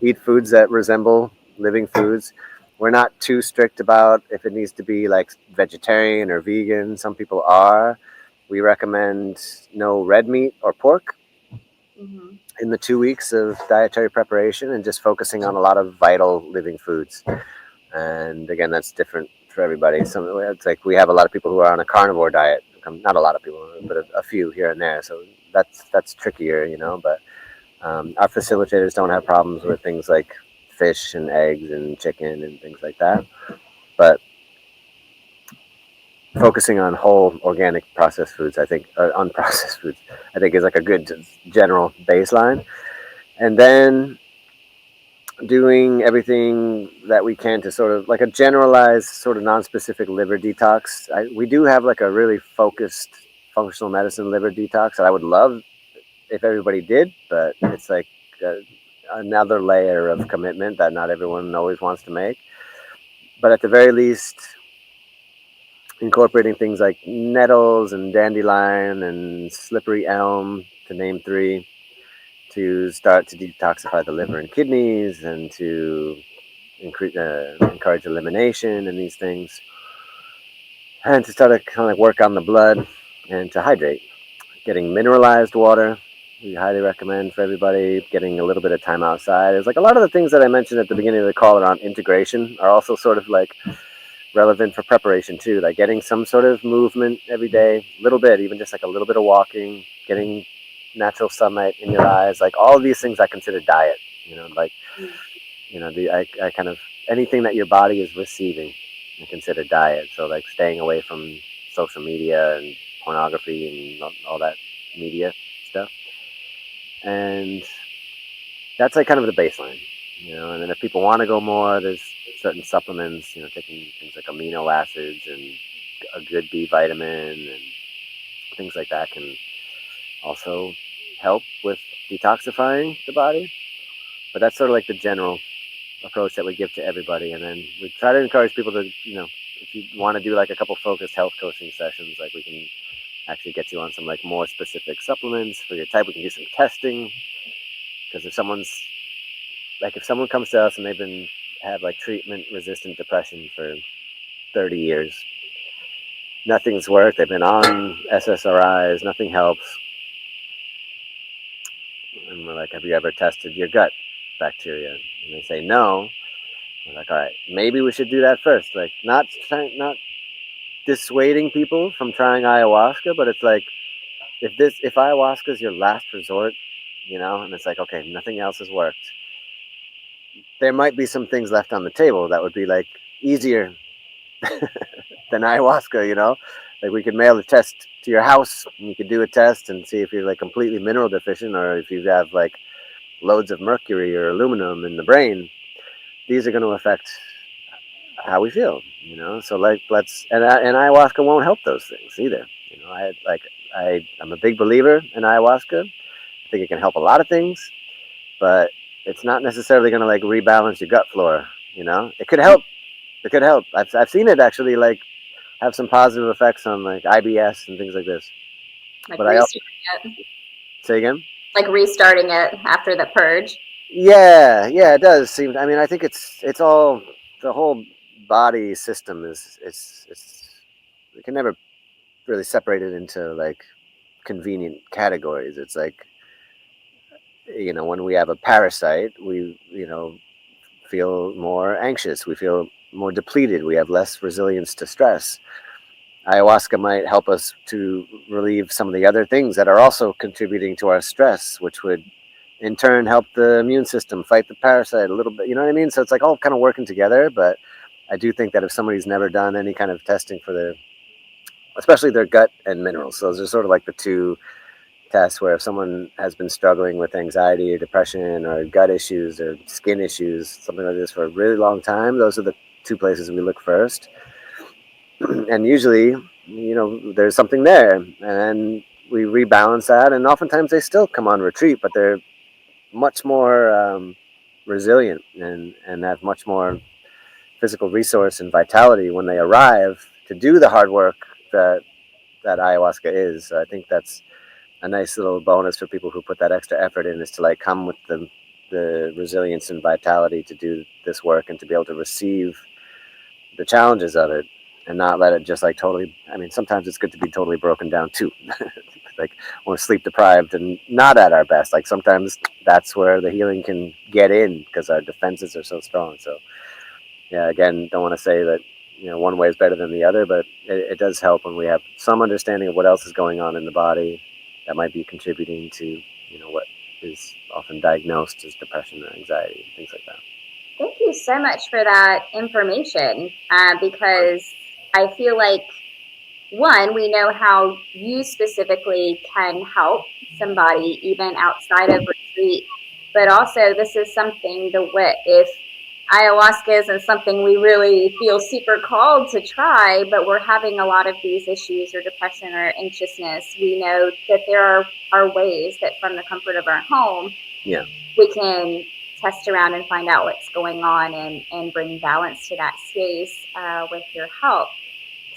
eat foods that resemble living foods. We're not too strict about if it needs to be like vegetarian or vegan. Some people are. We recommend no red meat or pork in the 2 weeks of dietary preparation, and just focusing on a lot of vital living foods. And again, that's different for everybody. It's like we have a lot of people who are on a carnivore diet. Not a lot of people, but a few here and there. So that's trickier, But our facilitators don't have problems with things like fish and eggs and chicken and things like that. But focusing on whole organic processed foods, I think, unprocessed foods, I think is like a good general baseline. And then doing everything that we can to sort of like a generalized sort of non-specific liver detox. We do have like a really focused functional medicine liver detox that I would love if everybody did, but it's like another layer of commitment that not everyone always wants to make. But at the very least, incorporating things like nettles and dandelion and slippery elm, to name three, to start to detoxify the liver and kidneys, and to encourage elimination and these things, and to start to kind of work on the blood and to hydrate. Getting mineralized water, we highly recommend for everybody. Getting a little bit of time outside. It's like a lot of the things that I mentioned at the beginning of the call around integration are also sort of like relevant for preparation too. Like getting some sort of movement every day, a little bit, even just like a little bit of walking, getting natural sunlight in your eyes, like all of these things I consider diet. I kind of anything that your body is receiving I consider diet. So like staying away from social media and pornography and all that media stuff. And that's like kind of the baseline, and then if people want to go more, there's certain supplements, taking things like amino acids and a good B vitamin and things like that can also help with detoxifying the body. But that's sort of like the general approach that we give to everybody. And then we try to encourage people to, if you want to do like a couple focused health coaching sessions, like we can actually get you on some like more specific supplements for your type. We can do some testing, because if someone comes to us and they've had like treatment resistant depression for 30 years, nothing's worked. They've been on SSRIs, nothing helps. And we're like, have you ever tested your gut bacteria? And they say no. We're like, all right, maybe we should do that first. Like, not dissuading people from trying ayahuasca, but it's like, if ayahuasca is your last resort, and it's like, okay, nothing else has worked, there might be some things left on the table that would be like easier than ayahuasca. Like we could mail a test to your house, and you could do a test and see if you're like completely mineral deficient, or if you have like loads of mercury or aluminum in the brain. These are going to affect how we feel, So like and ayahuasca won't help those things either. I'm a big believer in ayahuasca. I think it can help a lot of things, but it's not necessarily going to like rebalance your gut flora. It could help. I've seen it actually like have some positive effects on like IBS and things like this. Like But I also restarting it, say again. like restarting it after the purge. Yeah, yeah, it does seem. I mean, I think it's all the whole body system is it's we can never really separate it into like convenient categories. It's like, when we have a parasite, we feel more anxious, we feel more depleted, we have less resilience to stress. Ayahuasca might help us to relieve some of the other things that are also contributing to our stress, which would in turn help the immune system fight the parasite a little bit. You know what I mean? So it's like all kind of working together. But I do think that if somebody's never done any kind of testing for their, especially their gut and minerals, so those are sort of like the two tests where if someone has been struggling with anxiety or depression or gut issues or skin issues, something like this for a really long time, those are the two places we look first. And usually, there's something there, and then we rebalance that, and oftentimes they still come on retreat, but they're much more resilient and have much more physical resource and vitality when they arrive to do the hard work that ayahuasca is. So I think that's a nice little bonus for people who put that extra effort in, is to like come with the resilience and vitality to do this work and to be able to receive the challenges of it and not let it just like totally. I mean, sometimes it's good to be totally broken down too. Like we're sleep deprived and not at our best. Like sometimes that's where the healing can get in because our defenses are so strong. So yeah, again, don't want to say that one way is better than the other, but it does help when we have some understanding of what else is going on in the body that might be contributing to what is often diagnosed as depression or anxiety, things like that. Thank you so much for that information, because I feel like, one, we know how you specifically can help somebody even outside of retreat, but also this is something if ayahuasca isn't something we really feel super called to try, but we're having a lot of these issues or depression or anxiousness, we know that there are ways that from the comfort of our home, Yeah, we can test around and find out what's going on and bring balance to that space with your help.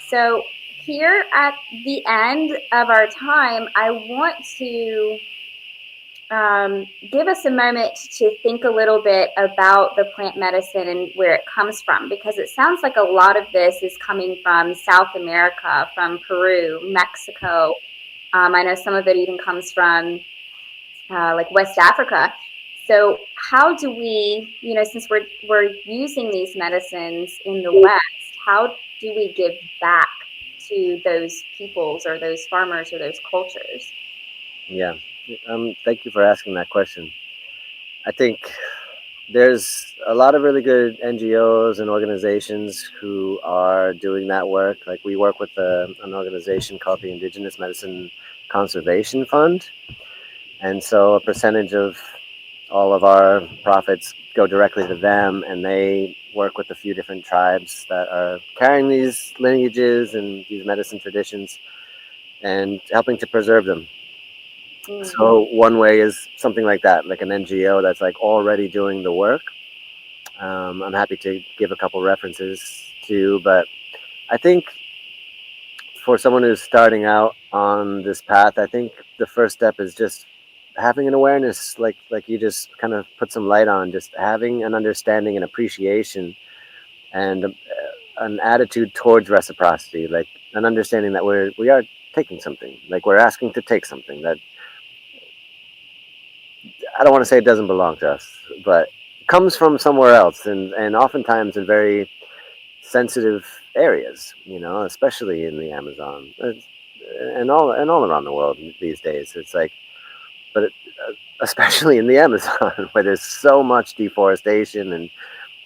So here at the end of our time, I want to give us a moment to think a little bit about the plant medicine and where it comes from, because it sounds like a lot of this is coming from South America, from Peru, Mexico. I know some of it even comes from like West Africa. So how do we, since we're using these medicines in the West, how do we give back to those peoples or those farmers or those cultures? yeah. Thank you for asking that question. I think there's a lot of really good NGOs and organizations who are doing that work. Like we work with an organization called the Indigenous Medicine Conservation Fund, and so a percentage of all of our profits go directly to them, and they work with a few different tribes that are carrying these lineages and these medicine traditions and helping to preserve them. So one way is something like that, like an NGO that's like already doing the work. I'm happy to give a couple references too, but I think for someone who's starting out on this path, I think the first step is just having an awareness, like you just kind of put some light on, just having an understanding and appreciation and an attitude towards reciprocity, like an understanding that we are taking something, like we're asking to take something that I don't want to say it doesn't belong to us, but comes from somewhere else, and oftentimes in very sensitive areas, especially in the Amazon, and all around the world these days. It's like, but especially in the Amazon, where there's so much deforestation and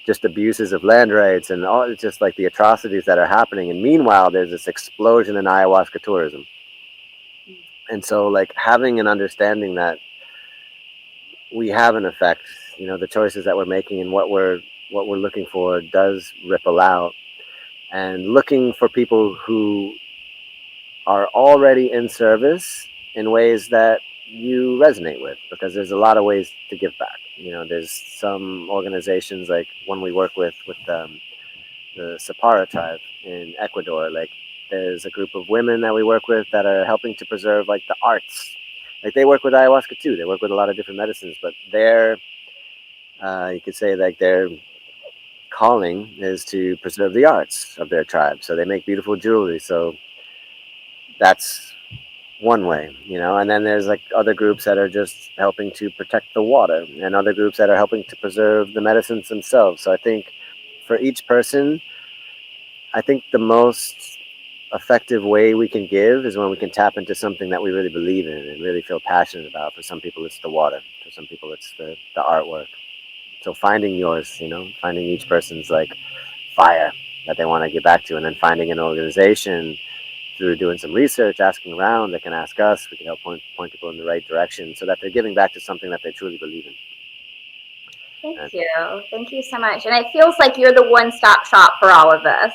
just abuses of land rights and all, it's just like the atrocities that are happening. And meanwhile, there's this explosion in ayahuasca tourism, and so like having an understanding that we have an effect, the choices that we're making and what we're looking for does ripple out, and looking for people who are already in service in ways that you resonate with, because there's a lot of ways to give back. There's some organizations like one we work with the Sapara tribe in Ecuador. Like There's a group of women that we work with that are helping to preserve like the arts. Like they work with ayahuasca too. They work with a lot of different medicines, but you could say like their calling is to preserve the arts of their tribe. So they make beautiful jewelry. So that's one way, and then there's like other groups that are just helping to protect the water, and other groups that are helping to preserve the medicines themselves. So I think for each person, I think the most effective way we can give is when we can tap into something that we really believe in and really feel passionate about. For some people it's the water, for some people it's the artwork. So finding yours, finding each person's like fire that they want to get back to, and then finding an organization through doing some research, asking around. They can ask us. We can help point people in the right direction so that they're giving back to something that they truly believe in. Thank you so much. And it feels like you're the one-stop shop for all of us.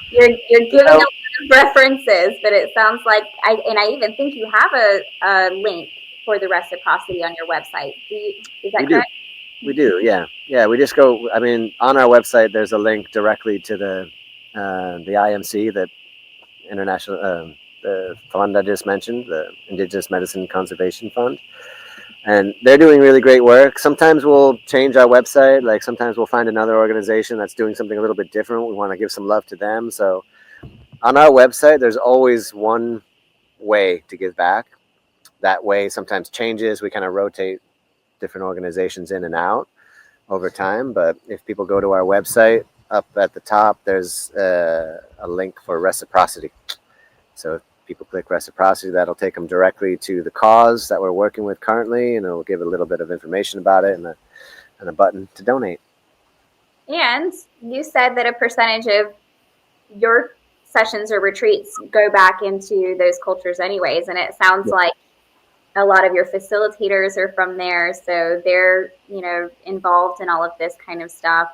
You're giving a lot of references, but it sounds like I even think you have a link for the reciprocity on your website. Is that correct? We do, yeah. We just go. I mean, on our website, there's a link directly to the IMC, the international, the fund I just mentioned, the Indigenous Medicine Conservation Fund, and they're doing really great work. Sometimes we'll change our website. Like sometimes we'll find another organization that's doing something a little bit different. We want to give some love to them. So on our website, there's always one way to give back. That way sometimes changes. We kind of rotate different organizations in and out over time. But if people go to our website, up at the top, there's a link for reciprocity. So if people click reciprocity, that'll take them directly to the cause that we're working with currently, and it'll give a little bit of information about it and a button to donate. And you said that a percentage of your sessions or retreats go back into those cultures anyways, and it sounds like a lot of your facilitators are from there, so they're involved in all of this kind of stuff.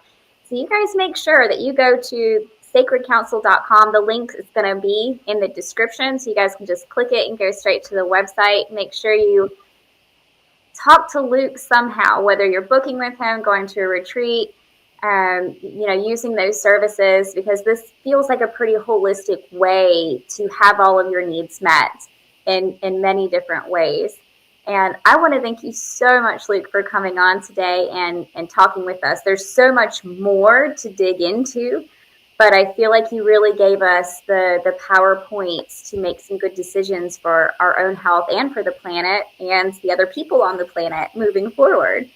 So you guys make sure that you go to sacredcouncil.com. The link is going to be in the description, so you guys can just click it and go straight to the website. Make sure you talk to Luke somehow, whether you're booking with him, going to a retreat, using those services, because this feels like a pretty holistic way to have all of your needs met in many different ways. And I want to thank you so much, Luke, for coming on today and talking with us. There's so much more to dig into, but I feel like you really gave us the PowerPoints to make some good decisions for our own health and for the planet and the other people on the planet moving forward.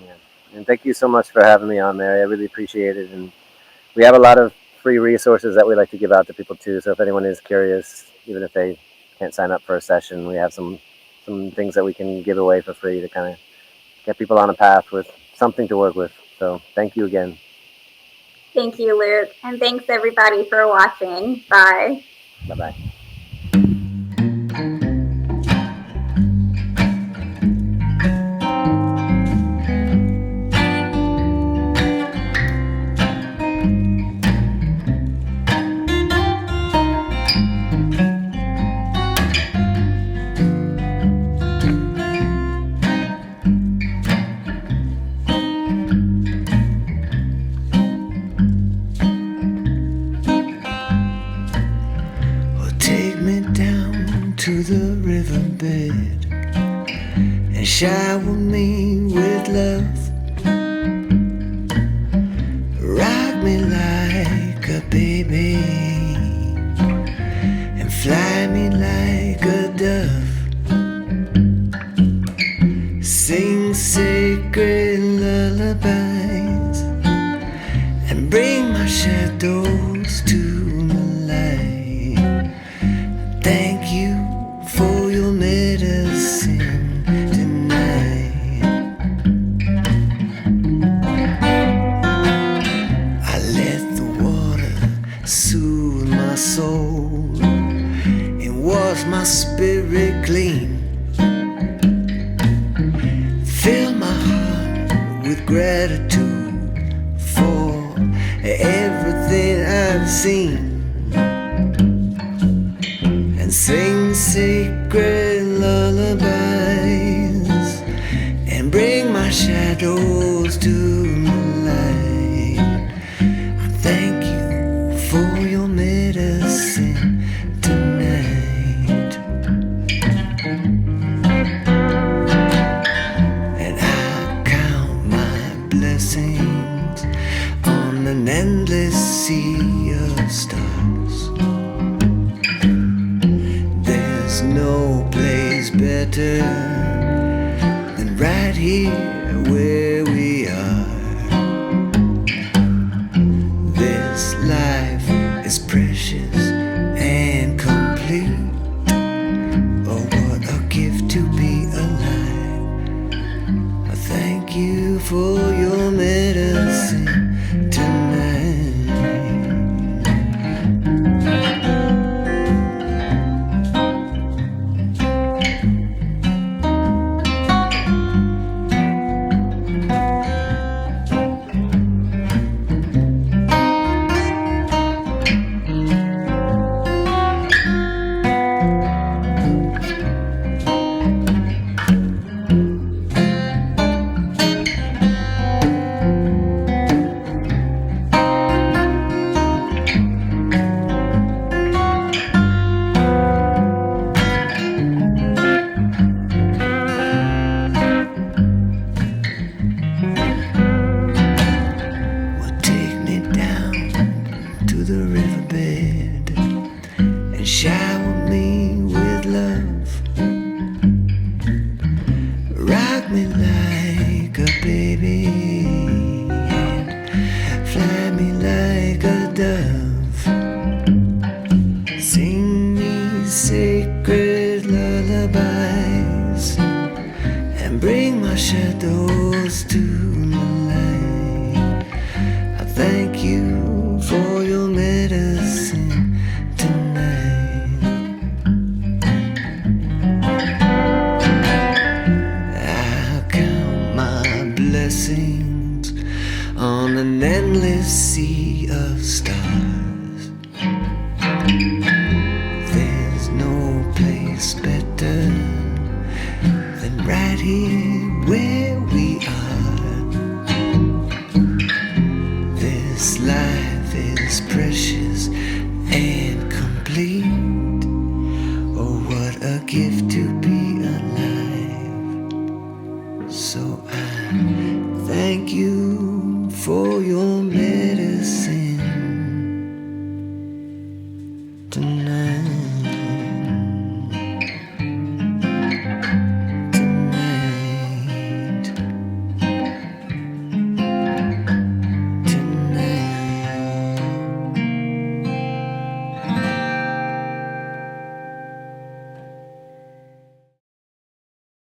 Yeah. And thank you so much for having me on there. I really appreciate it. And we have a lot of free resources that we like to give out to people too. So if anyone is curious, even if they can't sign up for a session, we have some things that we can give away for free to kind of get people on a path with something to work with. So thank you again. Thank you, Luke. And thanks everybody for watching. Bye. Bye-bye. To the riverbed and shower me with love. Rock me like a baby and fly me like a dove. Sing sacred lullabies and bring my shadows to the light. Thank you for your medicine tonight. I let the water soothe my soul and wash my spirit clean. Fill my heart with gratitude for everything I've seen. Sing sacred lullabies and bring my shadows to the light. I thank you for your medicine. endless sea of stars. There's no place better than right here where we are. This life is precious and complete. Oh, what a gift to be alive. I thank you for your medicine tonight. Well, take me down to the riverbed and shower me with love. Rock me like a baby and fly me like a dove. Sing me sacred lullabies and bring my shadows to the light. I thank you for your medicine tonight. I count my blessings on an endless sea of stars. There's no place better than right here where we are. This life is precious